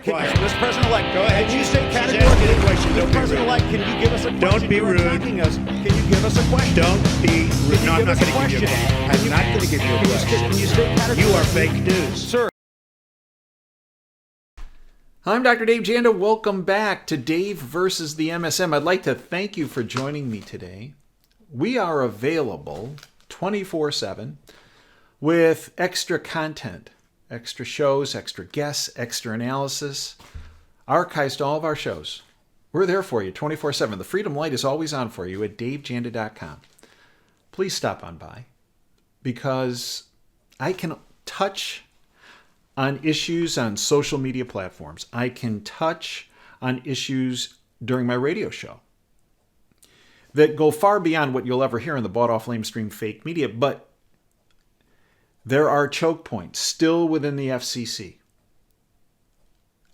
Quiet. Mr. President-elect, Go ahead. can you state She's asking a categorically, question. Don't Mr. be President-elect, can you give us a question? Don't be You are rude. attacking us. Can you give us a question? Don't be rude. Can No, you I'm give not us a going to give you a question? question. I'm not going to give you a question. Can you state categorically? You are fake news. Sir. I'm Dr. Dave Janda. Welcome back to Dave versus the MSM. I'd like to thank you for joining me today. We are available 24/7 with extra content, extra shows, extra guests, extra analysis, archives to all of our shows. We're there for you 24/7. The Freedom Light is always on for you at davejanda.com. Please stop on by because I can touch on issues on social media platforms. I can touch on issues during my radio show that go far beyond what you'll ever hear in the bought-off lamestream fake media, but there are choke points still within the FCC.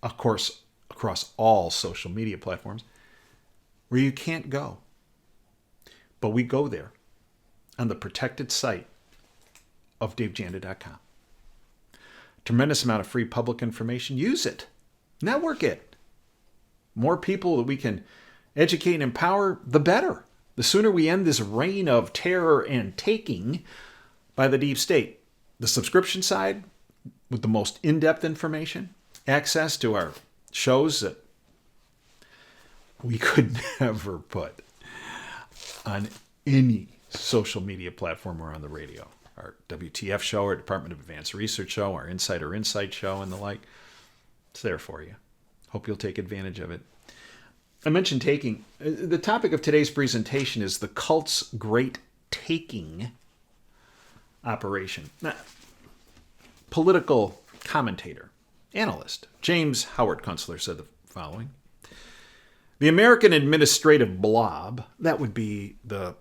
Of course, across all social media platforms, where you can't go. But we go there on the protected site of davejanda.com. Tremendous amount of free public information. Use it. Network it. More people that we can educate and empower, the better. The sooner we end this reign of terror and taking by the deep state. The subscription side, with the most in-depth information, access to our shows that we could never put on any social media platform or on the radio. Our WTF show, our Department of Advanced Research show, our Insider Insight show, and the like. It's there for you. Hope you'll take advantage of it. I mentioned taking. The topic of today's presentation is the cult's great taking operation. Now, political commentator, analyst, James Howard Kunstler said the following. The American administrative blob, that would be the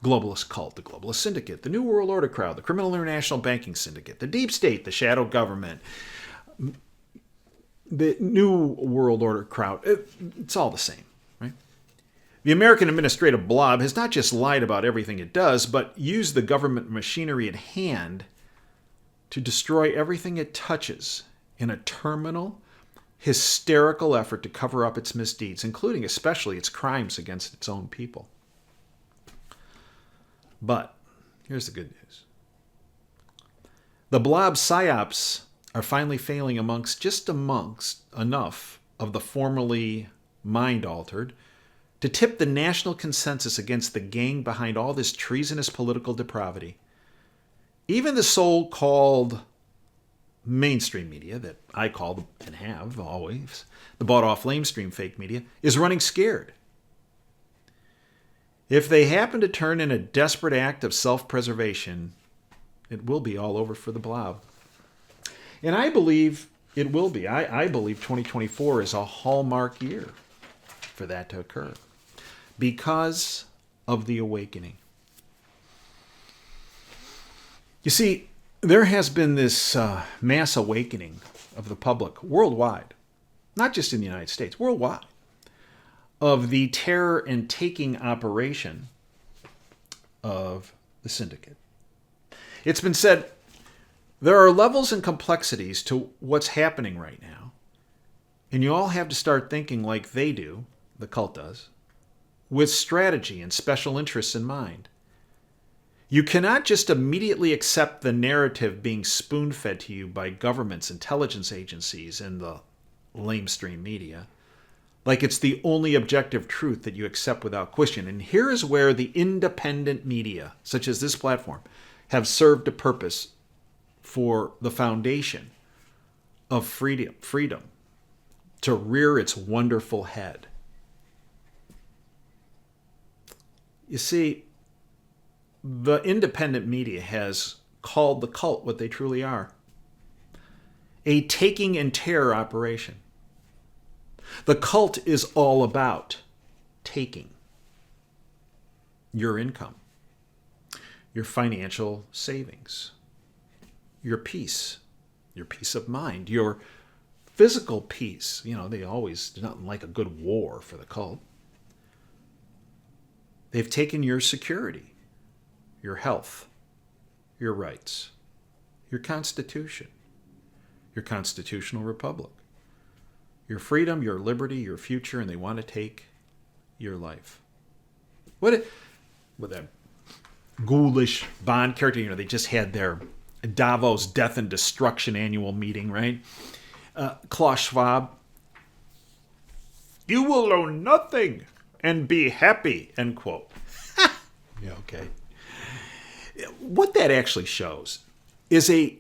globalist cult, the globalist syndicate, the New World Order crowd, the criminal international banking syndicate, the deep state, the shadow government, the New World Order crowd. It's all the same, right? The American administrative blob has not just lied about everything it does, but used the government machinery at hand to destroy everything it touches in a terminal, hysterical effort to cover up its misdeeds, including especially its crimes against its own people. But here's the good news. The blob psyops are finally failing amongst enough of the formerly mind-altered to tip the national consensus against the gang behind all this treasonous political depravity. Even the so-called mainstream media that I call and have always, the bought-off lamestream fake media, is running scared. If they happen to turn in a desperate act of self-preservation, it will be all over for the blob. And I believe it will be. I believe 2024 is a hallmark year for that to occur because of the awakening. You see, there has been this mass awakening of the public worldwide, not just in the United States, worldwide, of the terror and taking operation of the syndicate. It's been said there are levels and complexities to what's happening right now, and you all have to start thinking like they do, the cult does, with strategy and special interests in mind. You cannot just immediately accept the narrative being spoon-fed to you by governments, intelligence agencies, and the lamestream media, like it's the only objective truth that you accept without question. And here is where the independent media, such as this platform, have served a purpose for the foundation of freedom to rear its wonderful head. You see, the independent media has called the cult what they truly are: a taking and terror operation. The cult is all about taking your income, your financial savings, your peace of mind, your physical peace. You know, there's nothing like a good war for the cult. They've taken your security, your health, your rights, your constitution, your constitutional republic, your freedom, your liberty, your future, and they want to take your life. With that ghoulish Bond character, they just had their Davos Death and Destruction annual meeting, right? Klaus Schwab, you will own nothing and be happy, end quote. Yeah, okay. What that actually shows is a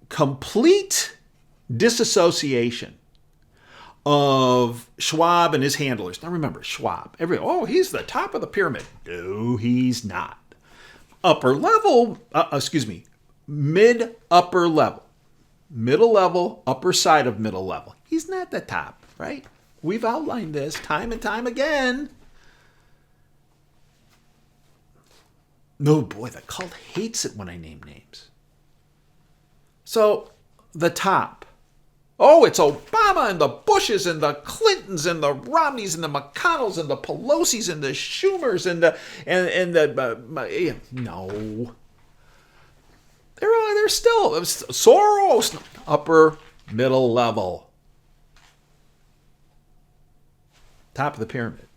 complete disassociation of Schwab and his handlers. Now remember, Schwab, he's the top of the pyramid. No, he's not. Upper level, mid-upper level. Middle level, upper side of middle level. He's not the top, right? We've outlined this time and time again. No, boy, the cult hates it when I name names. So, the top. Oh, it's Obama and the Bushes and the Clintons and the Romneys and the McConnells and the Pelosi's and the Schumers and no. They're still Soros, upper middle level. Top of the pyramid.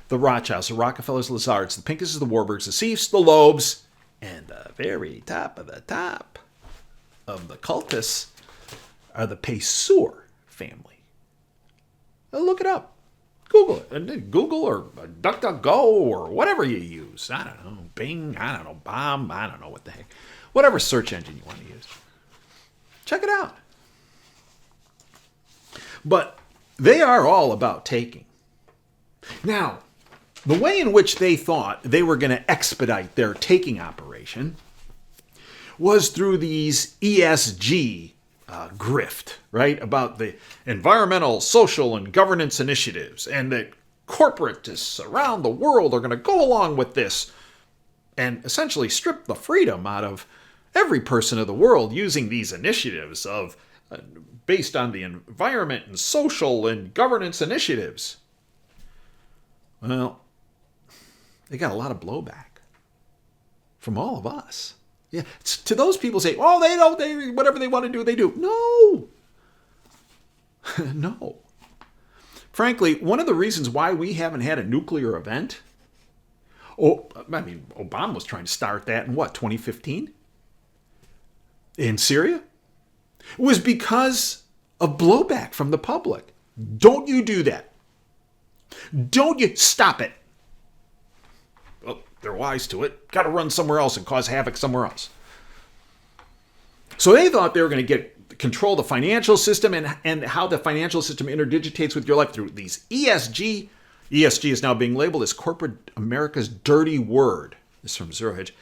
The Rothschilds, the Rockefellers, the Lazards, the Pincusses, the Warburgs, the Seifs, the Loebs, and the very top of the cultists are the Pessour family. Now look it up. Google it. Google or DuckDuckGo or whatever you use. I don't know. Bing. I don't know. Bomb. I don't know what the heck. Whatever search engine you want to use. Check it out. But they are all about taking. Now, the way in which they thought they were going to expedite their taking operation was through these ESG grift, right? About the environmental, social, and governance initiatives, and that corporatists around the world are going to go along with this and essentially strip the freedom out of every person of the world using these initiatives of based on the environment and social and governance initiatives. Well, they got a lot of blowback from all of us. Yeah, to those people say, "Oh, they whatever they want to do, they do." No. No. Frankly, one of the reasons why we haven't had a nuclear event, Obama was trying to start that in 2015? In Syria? Was because of blowback from the public. Don't you do that. Don't you stop it. Well, they're wise to it. Got to run somewhere else and cause havoc somewhere else. So they thought they were going to control the financial system and how the financial system interdigitates with your life through these ESG. ESG is now being labeled as corporate America's dirty word. This is from Zero Hedge.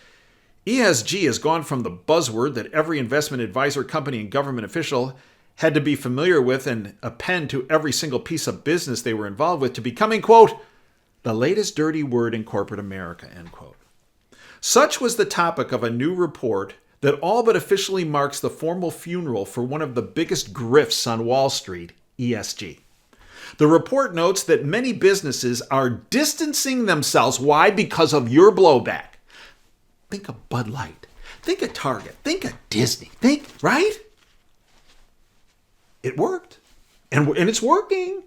ESG has gone from the buzzword that every investment advisor, company, and government official had to be familiar with and append to every single piece of business they were involved with to becoming, quote, the latest dirty word in corporate America, end quote. Such was the topic of a new report that all but officially marks the formal funeral for one of the biggest grifts on Wall Street, ESG. The report notes that many businesses are distancing themselves. Why? Because of your blowback. Think of Bud Light. Think of Target. Think of Disney. Right? It worked. And it's working.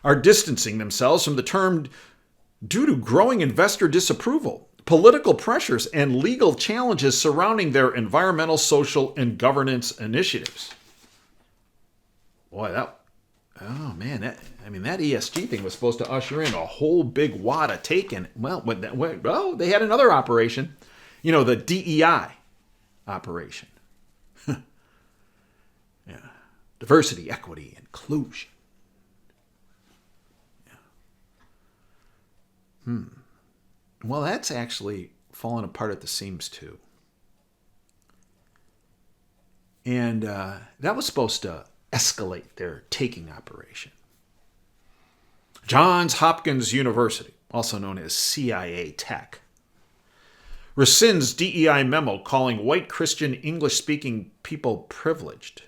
Are distancing themselves from the term due to growing investor disapproval, political pressures, and legal challenges surrounding their environmental, social, and governance initiatives. Boy, that ESG thing was supposed to usher in a whole big wad of taking. Well, they had another operation, the DEI operation. Yeah, diversity, equity, inclusion. Yeah. Well, that's actually fallen apart at the seams too. And that was supposed to escalate their taking operation. Johns Hopkins University, also known as CIA Tech, rescinds DEI memo calling white Christian English-speaking people privileged.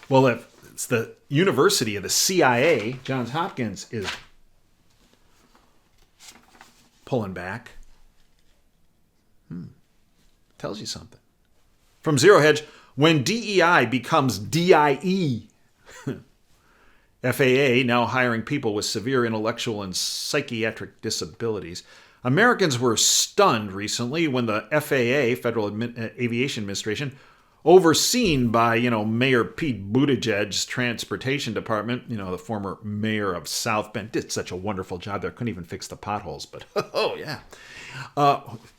Well, if it's the university of the CIA, Johns Hopkins is pulling back. Tells you something. From Zero Hedge, when DEI becomes DIE, FAA now hiring people with severe intellectual and psychiatric disabilities. Americans were stunned recently when the FAA, Federal Aviation Administration, overseen by, Mayor Pete Buttigieg's transportation department, the former mayor of South Bend, did such a wonderful job there. Couldn't even fix the potholes, but oh yeah.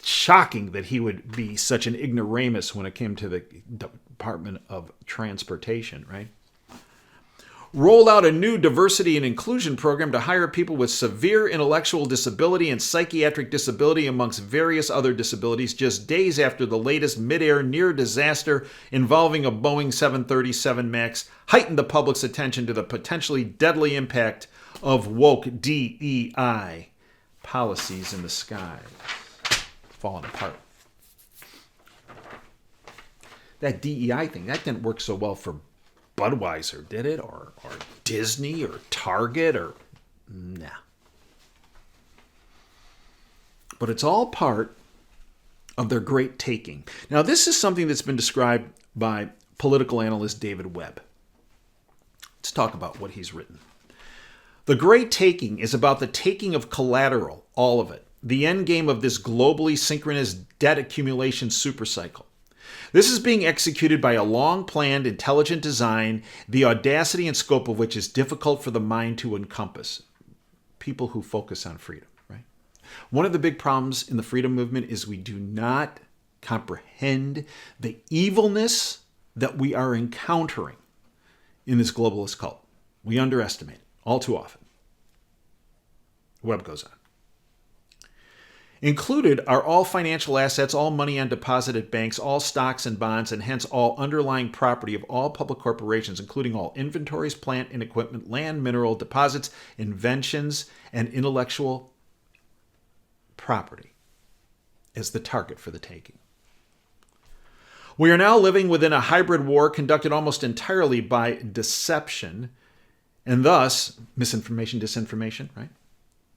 Shocking that he would be such an ignoramus when it came to the Department of Transportation, right? Rolled out a new diversity and inclusion program to hire people with severe intellectual disability and psychiatric disability amongst various other disabilities just days after the latest mid-air near disaster involving a Boeing 737 MAX heightened the public's attention to the potentially deadly impact of woke DEI policies in the sky. Falling apart. That DEI thing, that didn't work so well for Budweiser, did it? Or Disney or Target or nah. But it's all part of their great taking. Now, this is something that's been described by political analyst David Webb. Let's talk about what he's written. The great taking is about the taking of collateral, all of it, the end game of this globally synchronous debt accumulation supercycle. This is being executed by a long-planned, intelligent design, the audacity and scope of which is difficult for the mind to encompass. People who focus on freedom, right? One of the big problems in the freedom movement is we do not comprehend the evilness that we are encountering in this globalist cult. We underestimate it all too often. Webb goes on. Included are all financial assets, all money on deposit at banks, all stocks and bonds, and hence all underlying property of all public corporations, including all inventories, plant and equipment, land, mineral, deposits, inventions, and intellectual property as the target for the taking. We are now living within a hybrid war conducted almost entirely by deception, and thus misinformation, disinformation, right?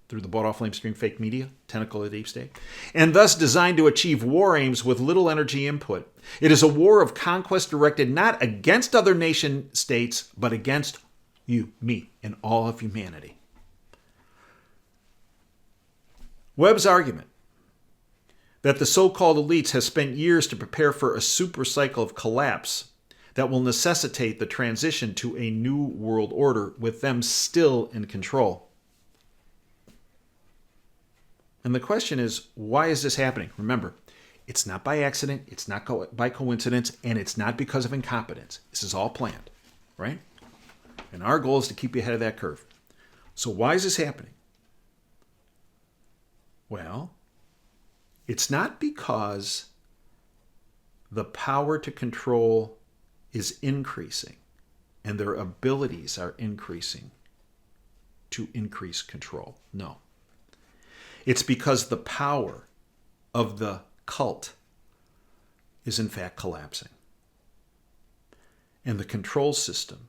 Through the bought-off lamestream fake media, tentacle of the deep state, and thus designed to achieve war aims with little energy input. It is a war of conquest directed not against other nation states, but against you, me, and all of humanity. Webb's argument that the so-called elites have spent years to prepare for a super cycle of collapse that will necessitate the transition to a new world order with them still in control. And the question is, why is this happening? Remember, it's not by accident, it's not by coincidence, and it's not because of incompetence. This is all planned, right? And our goal is to keep you ahead of that curve. So why is this happening? Well, it's not because the power to control is increasing and their abilities are increasing to increase control. No. It's because the power of the cult is in fact collapsing. And the control system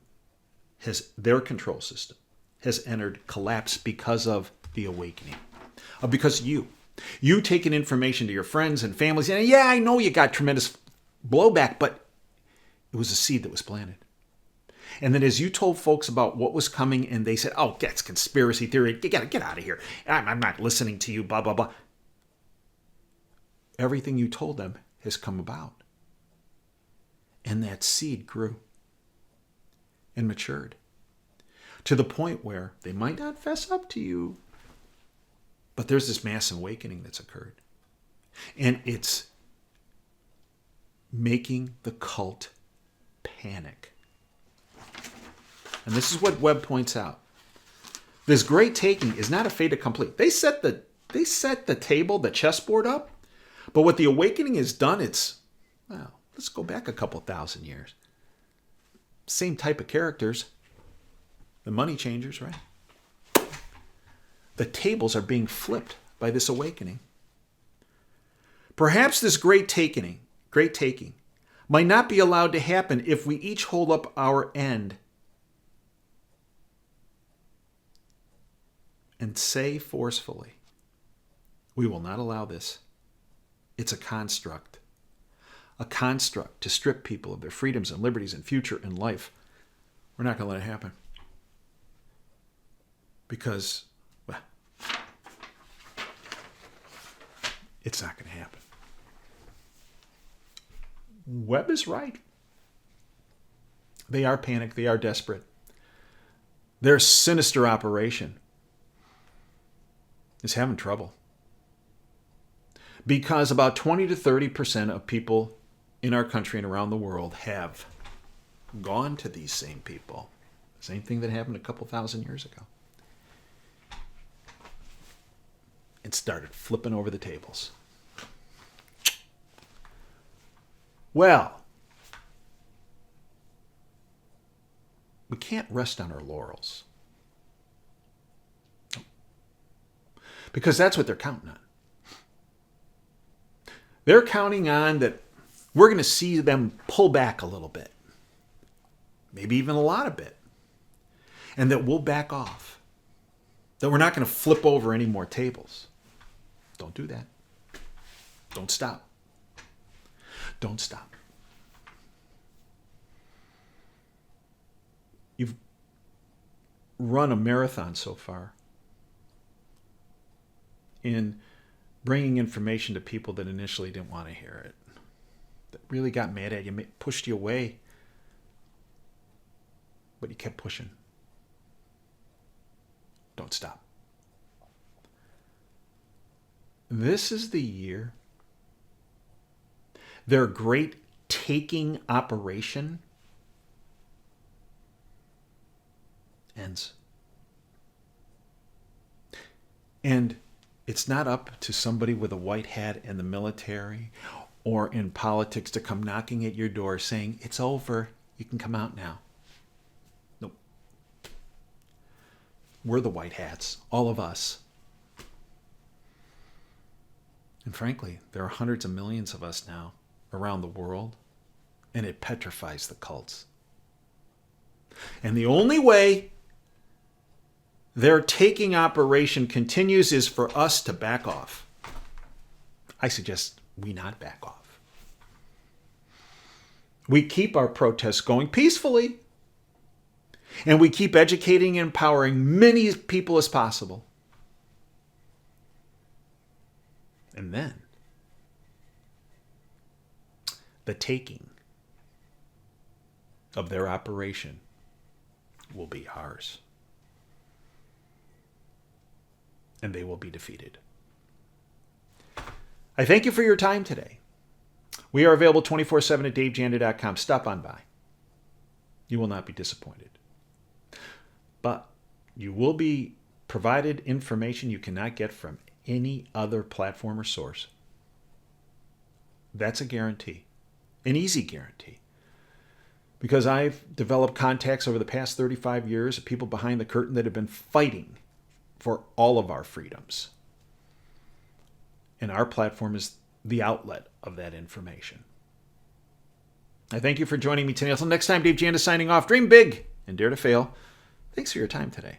their control system has entered collapse because of the awakening. Because you taking information to your friends and families, and yeah, I know you got tremendous blowback, but it was a seed that was planted. And then as you told folks about what was coming and they said, oh, that's conspiracy theory. You got to get out of here. I'm not listening to you, blah, blah, blah. Everything you told them has come about. And that seed grew and matured to the point where they might not fess up to you, but there's this mass awakening that's occurred. And it's making the cult panic. And this is what Webb points out. This great taking is not a fait accompli. They set the table, the chessboard up, but what the awakening has done, let's go back a couple thousand years. Same type of characters, the money changers, right? The tables are being flipped by this awakening. Perhaps this great taking might not be allowed to happen if we each hold up our end and say forcefully, we will not allow this. It's a construct. a construct to strip people of their freedoms and liberties and future in life. We're not going to let it happen. Because, well, it's not going to happen. Webb is right. They are panicked. They are desperate. Their sinister operation is having trouble. Because about 20 to 30% of people in our country and around the world have gone to these same people. Same thing that happened a couple thousand years ago. And started flipping over the tables. Well, we can't rest on our laurels. Because that's what they're counting on. They're counting on that we're going to see them pull back a little bit. Maybe even a lot of bit. And that we'll back off. That we're not going to flip over any more tables. Don't do that. Don't stop. Don't stop. You've run a marathon so far in bringing information to people that initially didn't want to hear it, that really got mad at you, pushed you away, but you kept pushing. Don't stop. This is the year their great taking operation ends. And it's not up to somebody with a white hat in the military or in politics to come knocking at your door saying, it's over, you can come out now. Nope. We're the white hats, all of us. And frankly, there are hundreds of millions of us now around the world, and it petrifies the cults. And the only way their taking operation continues is for us to back off. I suggest we not back off. We keep our protests going peacefully, and we keep educating and empowering many people as possible. And then, the taking of their operation will be ours. And they will be defeated. I thank you for your time today. We are available 24/7 at davejanda.com. Stop on by. You will not be disappointed. But you will be provided information you cannot get from any other platform or source. That's a guarantee. An easy guarantee. Because I've developed contacts over the past 35 years of people behind the curtain that have been fighting for all of our freedoms. And our platform is the outlet of that information. I thank you for joining me today. Until next time, Dave Janda signing off. Dream big and dare to fail. Thanks for your time today.